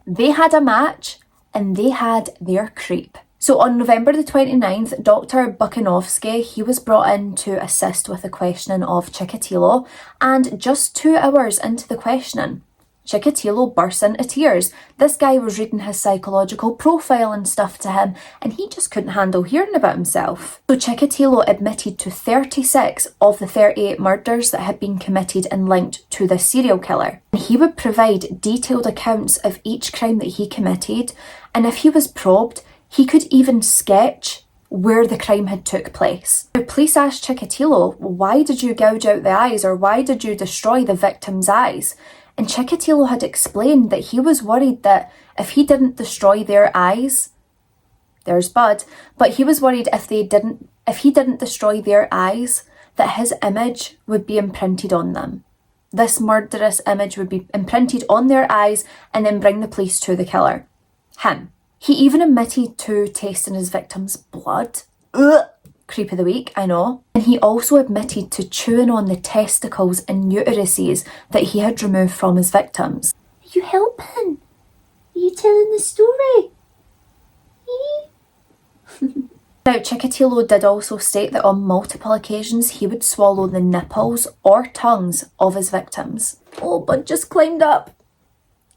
They had a match and they had their creep. So on November the 29th, Dr. Bukanovsky, he was brought in to assist with the questioning of Chikatilo, and just 2 hours into the questioning, Chikatilo burst into tears. This guy was reading his psychological profile and stuff to him, and he just couldn't handle hearing about himself. So Chikatilo admitted to 36 of the 38 murders that had been committed and linked to this serial killer. He would provide detailed accounts of each crime that he committed, and if he was probed, he could even sketch where the crime had took place. The police asked Chikatilo, why did you gouge out the eyes, or why did you destroy the victim's eyes? And Chikatilo had explained that he was worried that if he didn't destroy their eyes, there's Bud, but he was worried if he didn't destroy their eyes, that his image would be imprinted on them. This murderous image would be imprinted on their eyes and then bring the police to the killer. Him. He even admitted to tasting his victim's blood. Ugh. Creep of the week, I know. And he also admitted to chewing on the testicles and uteruses that he had removed from his victims. Are you helping? Are you telling the story? Now, Chikatilo did also state that on multiple occasions he would swallow the nipples or tongues of his victims. Oh, Bud just climbed up.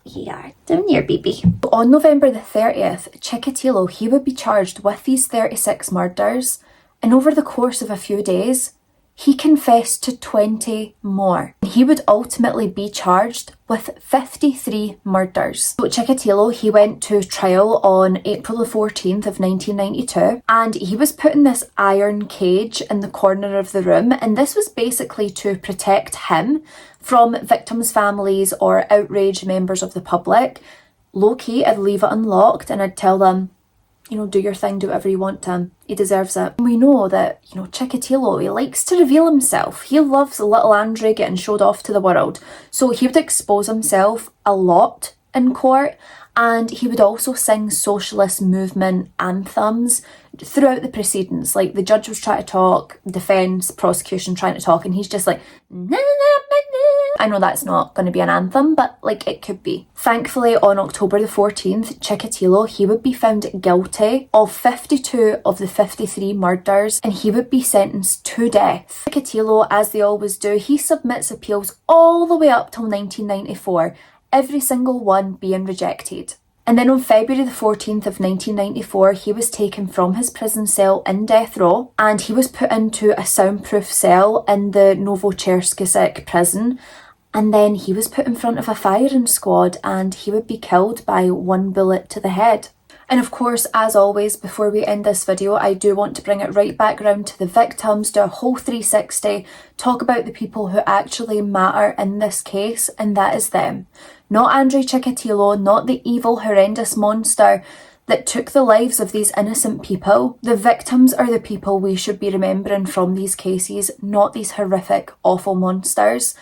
Yeah, down here, baby. On November the 30th, Chikatilo, he would be charged with these 36 murders, and over the course of a few days, he confessed to 20 more. He would ultimately be charged with 53 murders. So Chikatilo, he went to trial on April the 14th of 1992, and he was put in this iron cage in the corner of the room, and this was basically to protect him from victims' families or outraged members of the public. Low-key, I'd leave it unlocked and I'd tell them, do your thing, do whatever you want to him. He deserves it. We know that, Chikatilo, he likes to reveal himself. He loves little Andrei getting showed off to the world. So he would expose himself a lot in court, and he would also sing socialist movement anthems throughout the proceedings. Like, the judge was trying to talk, defence, prosecution trying to talk, and he's just like, na, na, na, na. I know that's not going to be an anthem, but like, it could be. Thankfully, on October the 14th, Chikatilo, he would be found guilty of 52 of the 53 murders, and he would be sentenced to death. Chikatilo, as they always do, he submits appeals all the way up till 1994, every single one being rejected. And then on February the 14th of 1994, he was taken from his prison cell in death row, and he was put into a soundproof cell in the Novocherkassk prison. And then he was put in front of a firing squad, and he would be killed by one bullet to the head. And of course, as always, before we end this video, I do want to bring it right back around to the victims, do a whole 360, talk about the people who actually matter in this case, and that is them. Not Andrei Chikatilo, not the evil, horrendous monster that took the lives of these innocent people. The victims are the people we should be remembering from these cases, not these horrific, awful monsters.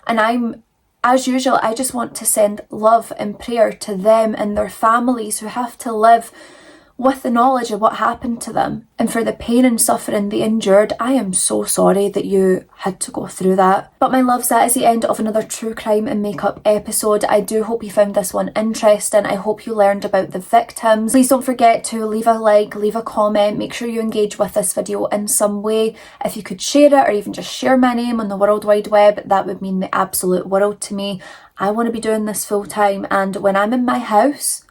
And as usual, I just want to send love and prayer to them and their families who have to live with the knowledge of what happened to them. And for the pain and suffering they endured, I am so sorry that you had to go through that. But my loves, that is the end of another true crime and makeup episode. I do hope you found this one interesting. I hope you learned about the victims. Please don't forget to leave a like, leave a comment, make sure you engage with this video in some way. If you could share it or even just share my name on the World Wide Web, that would mean the absolute world to me. I want to be doing this full time, and when I'm in my house,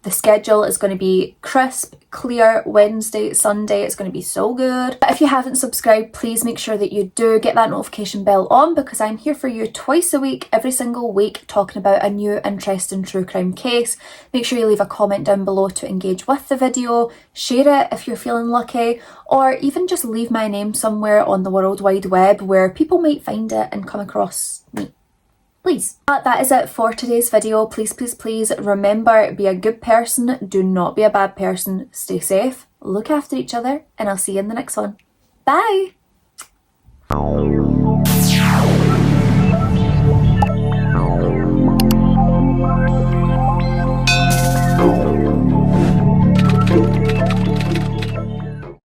the schedule is going to be crisp, clear, Wednesday, Sunday. It's going to be so good. But if you haven't subscribed, please make sure that you do get that notification bell on, because I'm here for you twice a week, every single week, talking about a new interesting true crime case. Make sure you leave a comment down below to engage with the video, share it if you're feeling lucky, or even just leave my name somewhere on the World Wide Web where people might find it and come across me. Please. But that is it for today's video. Please, please, please remember, be a good person. Do not be a bad person. Stay safe. Look after each other. And I'll see you in the next one. Bye.